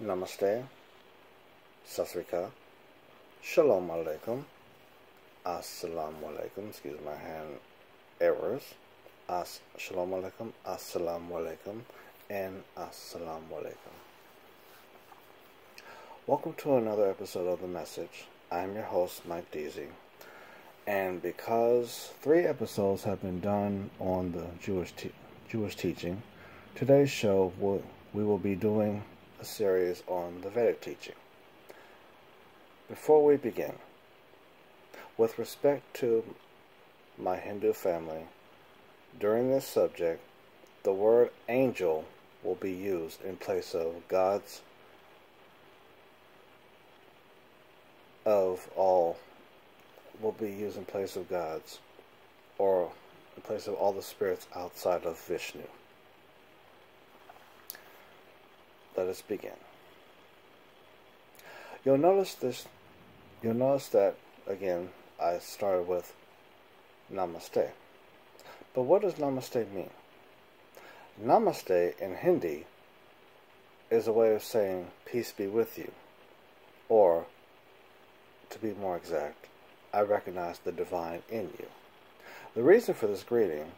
Namaste, Sasrika, Shalom Alaikum, Assalamu Alaikum, excuse my hand errors, Shalom Alaikum, Assalamu Alaikum, and Assalamu Alaikum. Welcome to another episode of The Message. I'm your host, Mike Deezee, and because 3 episodes have been done on the Jewish teaching, today's show we will be doing a series on the Vedic teaching. Before we begin, with respect to my Hindu family, during this subject, the word angel will be used in place of gods of all, will be used in place of gods, or in place of all the spirits outside of Vishnu. Let us begin. You'll notice that, again, I started with Namaste. But what does Namaste mean? Namaste in Hindi is a way of saying, peace be with you. Or, to be more exact, I recognize the divine in you. The reason for this greeting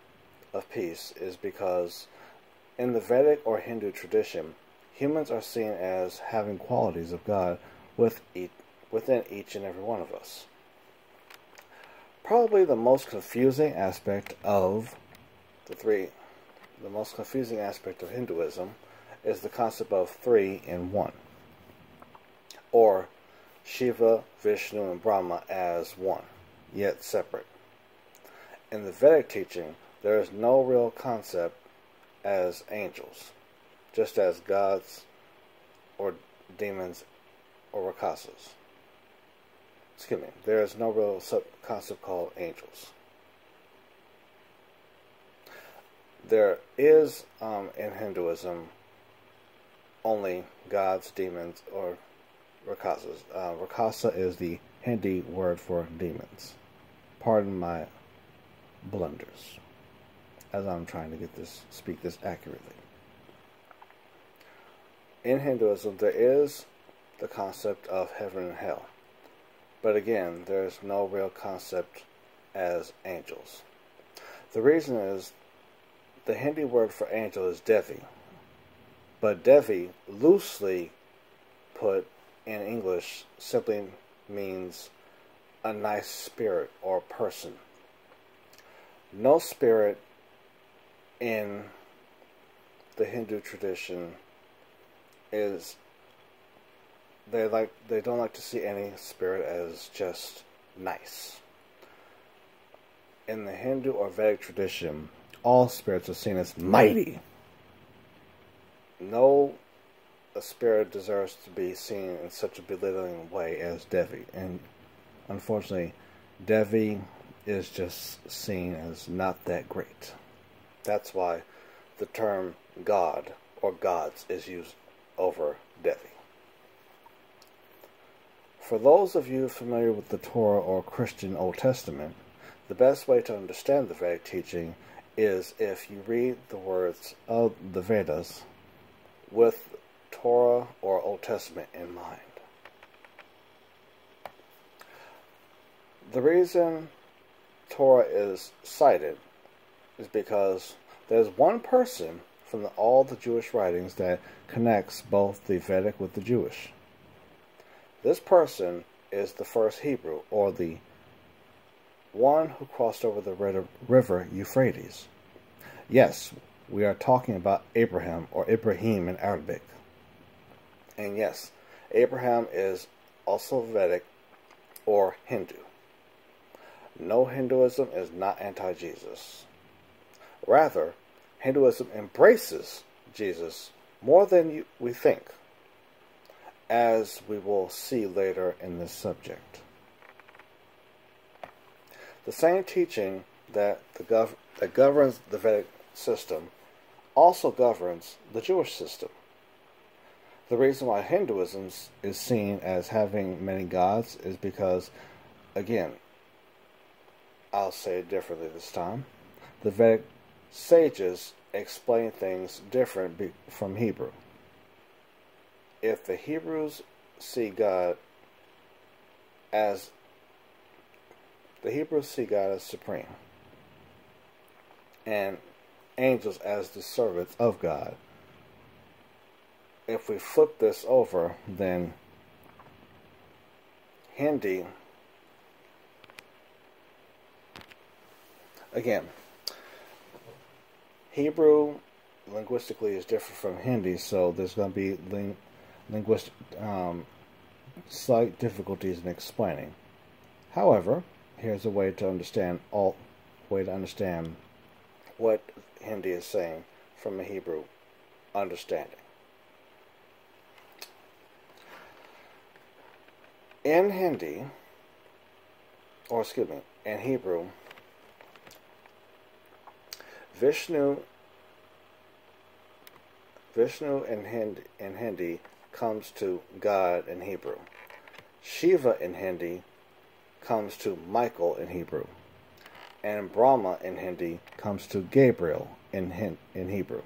of peace is because in the Vedic or Hindu tradition, humans are seen as having qualities of God within each and every one of us. Probably the most confusing aspect of the most confusing aspect of Hinduism is the concept of 3 in 1, or Shiva, Vishnu, and Brahma as one, yet separate. In the Vedic teaching, there is no real concept as angels, just as gods or demons or rakshasas. Excuse me, there is no real concept called angels. There is, in Hinduism, only gods, demons, or rakshasas. Rakshasa is the Hindi word for demons. Pardon my blunders, as I'm trying to speak this accurately. In Hinduism, there is the concept of heaven and hell. But again, there is no real concept as angels. The reason is, the Hindi word for angel is Devi. But Devi, loosely put in English, simply means a nice spirit or person. No spirit in the Hindu tradition is, they don't like to see any spirit as just nice. In the Hindu or Vedic tradition, all spirits are seen as mighty. No spirit deserves to be seen in such a belittling way as Devi, and unfortunately, Devi is just seen as not that great. That's why the term God or gods is used over Devi. For those of you familiar with the Torah or Christian Old Testament, the best way to understand the Vedic teaching is if you read the words of the Vedas with Torah or Old Testament in mind. The reason Torah is cited is because there's one person from all the Jewish writings that connects both the Vedic with the Jewish. This person is the first Hebrew, or the one who crossed over the river Euphrates. Yes, we are talking about Abraham, or Ibrahim in Arabic. And yes, Abraham is also Vedic or Hindu. No, Hinduism is not anti-Jesus. Rather, Hinduism embraces Jesus more than we think, as we will see later in this subject. The same teaching that governs the Vedic system also governs the Jewish system. The reason why Hinduism is seen as having many gods is because, again, I'll say it differently this time, the Vedic sages explain things different from Hebrew. if the Hebrews see God as supreme and angels as the servants of God, if we flip this over, then Hindi, again, Hebrew linguistically is different from Hindi, so there's going to be linguistic slight difficulties in explaining. However, here's a way to understand what Hindi is saying from a Hebrew understanding. In Hebrew, Vishnu in Hindi comes to God in Hebrew. Shiva in Hindi comes to Michael in Hebrew. And Brahma in Hindi comes to Gabriel in Hebrew.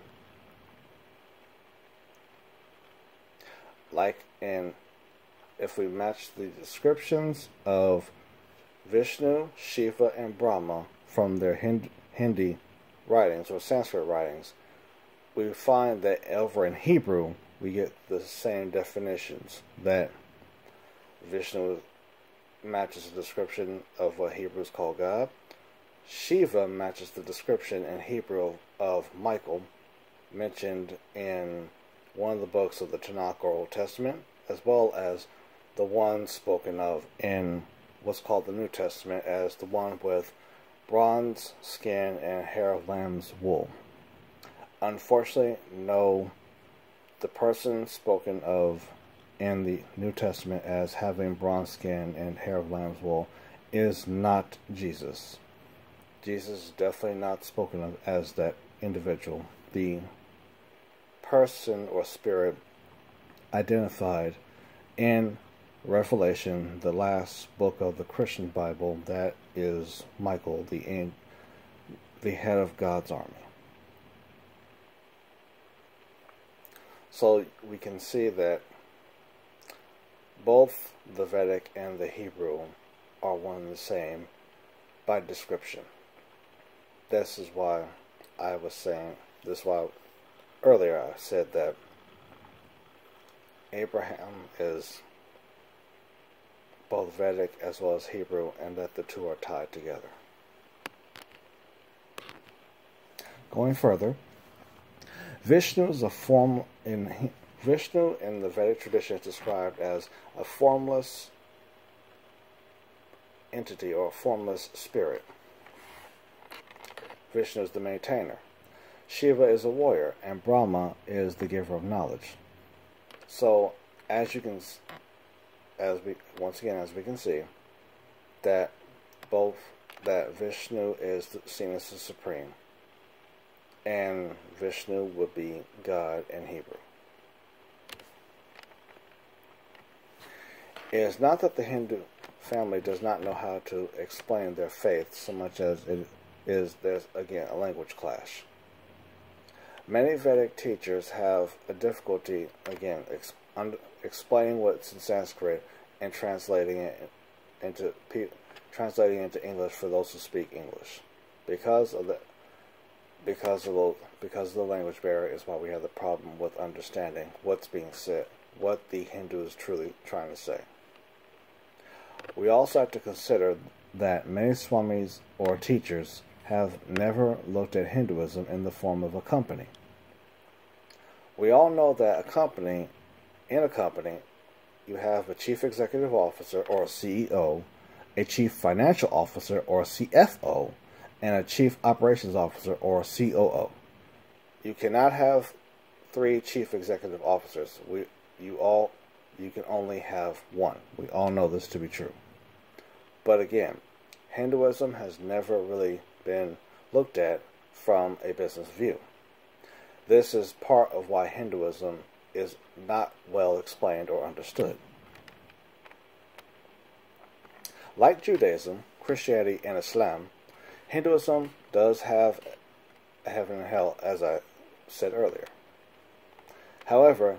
If we match the descriptions of Vishnu, Shiva, and Brahma from their Hindi writings or Sanskrit writings, we find that over in Hebrew we get the same definitions, that Vishnu matches the description of what Hebrews call God. Shiva matches the description in Hebrew of Michael mentioned in one of the books of the Tanakh or Old Testament, as well as the one spoken of in what's called the New Testament as the one with bronze skin and hair of lamb's wool. Unfortunately, no, the person spoken of in the New Testament as having bronze skin and hair of lamb's wool is not Jesus. Jesus is definitely not spoken of as that individual. The person or spirit identified in Revelation, the last book of the Christian Bible, that is Michael, the head of God's army. So we can see that both the Vedic and the Hebrew are one and the same by description. This is why earlier I said that Abraham is both Vedic as well as Hebrew, and that the two are tied together. Going further, Vishnu in the Vedic tradition is described as a formless entity or a formless spirit. Vishnu is the maintainer. Shiva is a warrior, and Brahma is the giver of knowledge. So, as we can see, that Vishnu is seen as the supreme, and Vishnu would be God in Hebrew. It is not that the Hindu family does not know how to explain their faith so much as there's again a language clash. Many Vedic teachers have a difficulty again explaining what's in Sanskrit and translating it into English for those who speak English. Because of the language barrier is why we have the problem with understanding what's being said, what the Hindu is truly trying to say. We also have to consider that many swamis or teachers have never looked at Hinduism in the form of a company. We all know that in a company, you have a chief executive officer or a CEO, a chief financial officer or a CFO, and a chief operations officer or a COO. You cannot have 3 chief executive officers. You can only have one. We all know this to be true. But again, Hinduism has never really been looked at from a business view. This is part of why Hinduism is not well explained or understood. Like Judaism, Christianity, and Islam, Hinduism does have a heaven and hell, as I said earlier. However,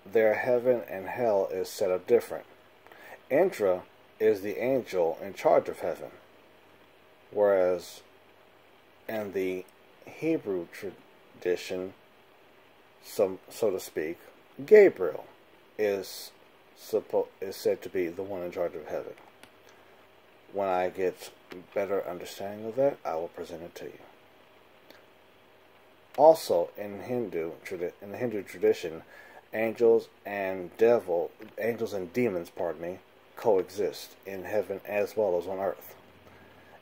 their heaven and hell is set up different. Indra is the angel in charge of heaven, whereas in the Hebrew tradition, so to speak, Gabriel is said to be the one in charge of heaven. When I get better understanding of that, I will present it to you. Also, in the Hindu tradition, angels and demons, coexist in heaven as well as on earth.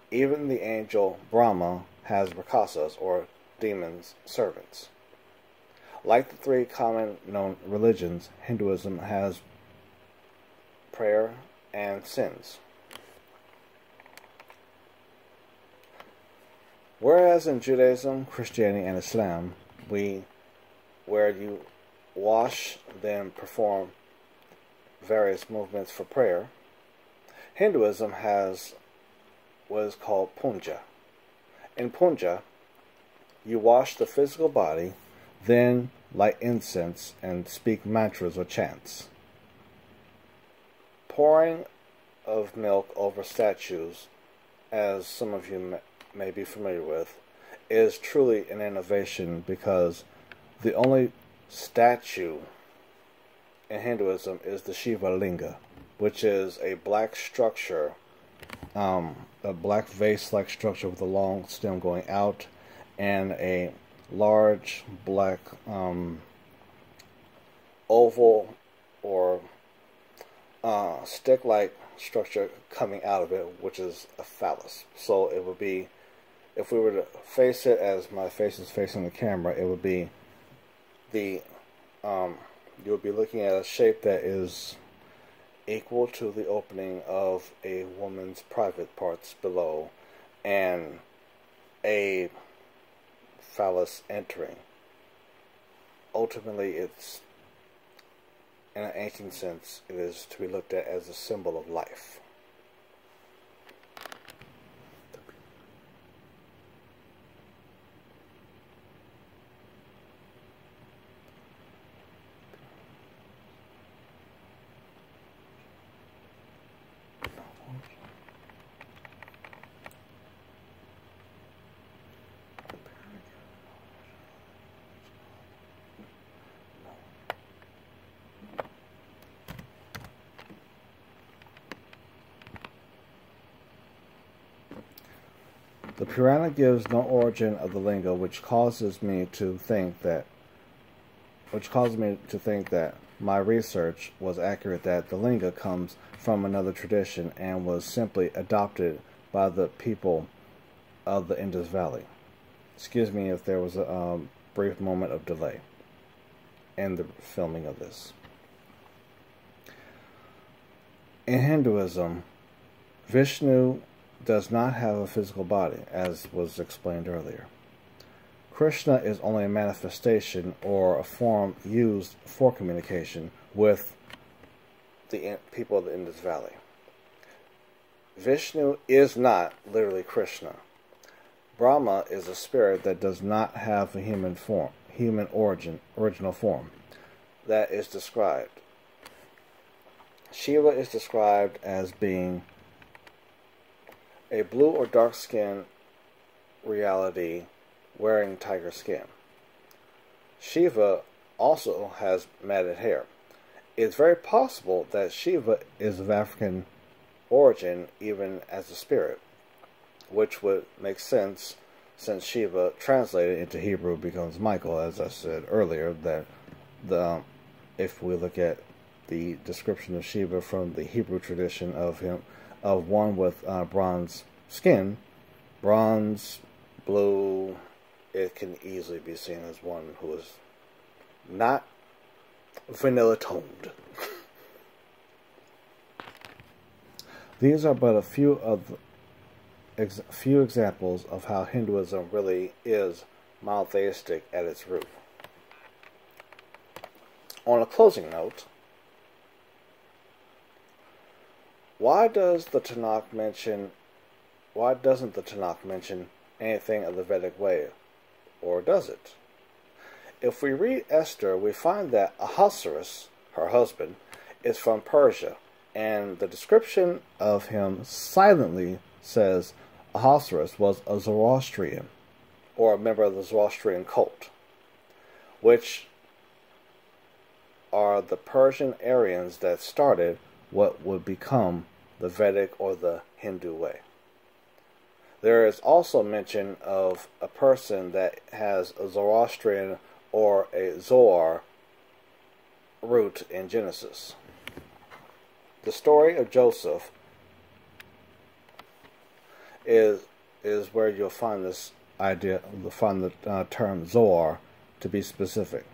Even the angel Brahma has rakshasas, or demons, servants. Like the three common known religions, Hinduism has prayer and sins. Whereas in Judaism, Christianity, and Islam, where you wash, then perform various movements for prayer, Hinduism has what is called puja. In puja, you wash the physical body, then light incense and speak mantras or chants. Pouring of milk over statues, as some of you may be familiar with, is truly an innovation, because the only statue in Hinduism is the Shiva Linga, which is a black structure, a black vase-like structure with a long stem going out, and a large black oval or stick-like structure coming out of it, which is a phallus. So it would be, if we were to face it as my face is facing the camera, it would be you would be looking at a shape that is equal to the opening of a woman's private parts below, and a phallus entering. Ultimately, it's, in an ancient sense, it is to be looked at as a symbol of life. The Purana gives no origin of the linga, which causes me to think that my research was accurate, that the linga comes from another tradition and was simply adopted by the people of the Indus Valley. Excuse me if there was a brief moment of delay in the filming of this. In Hinduism, Vishnu does not have a physical body, as was explained earlier. Krishna is only a manifestation or a form used for communication with the people of the Indus Valley. Vishnu is not literally Krishna. Brahma is a spirit that does not have a human original form that is described. Shiva is described as being a blue or dark skin reality wearing tiger skin. Shiva also has matted hair. It's very possible that Shiva is of African origin, even as a spirit, which would make sense since Shiva translated into Hebrew becomes Michael, as I said earlier, that if we look at the description of Shiva from the Hebrew tradition of him, of one with bronze skin, bronze, blue, it can easily be seen as one who is not vanilla toned. These are but a few examples of how Hinduism really is monotheistic at its root. On a closing note, why doesn't the Tanakh mention anything of the Vedic way? Or does it? If we read Esther, we find that Ahasuerus, her husband, is from Persia, and the description of him silently says Ahasuerus was a Zoroastrian, or a member of the Zoroastrian cult, which are the Persian Aryans that started what would become the Vedic or the Hindu way. There is also mention of a person that has a Zoroastrian or a Zohar root in Genesis. The story of Joseph is where you'll find this idea, you'll find the term Zohar to be specific.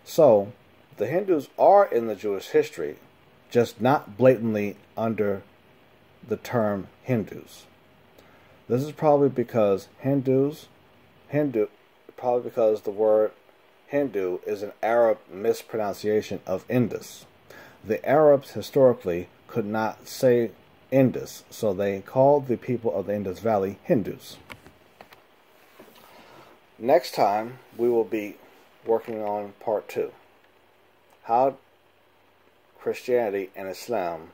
So, the Hindus are in the Jewish history, just not blatantly under the term Hindus. This is probably because probably because the word Hindu is an Arab mispronunciation of Indus. The Arabs historically could not say Indus, so they called the people of the Indus Valley Hindus. Next time, we will be working on part 2. How Christianity and Islam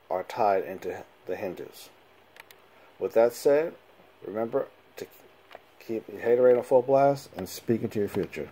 are tied into the Hindus. With that said, remember to keep your haterade on full blast and speak into your future.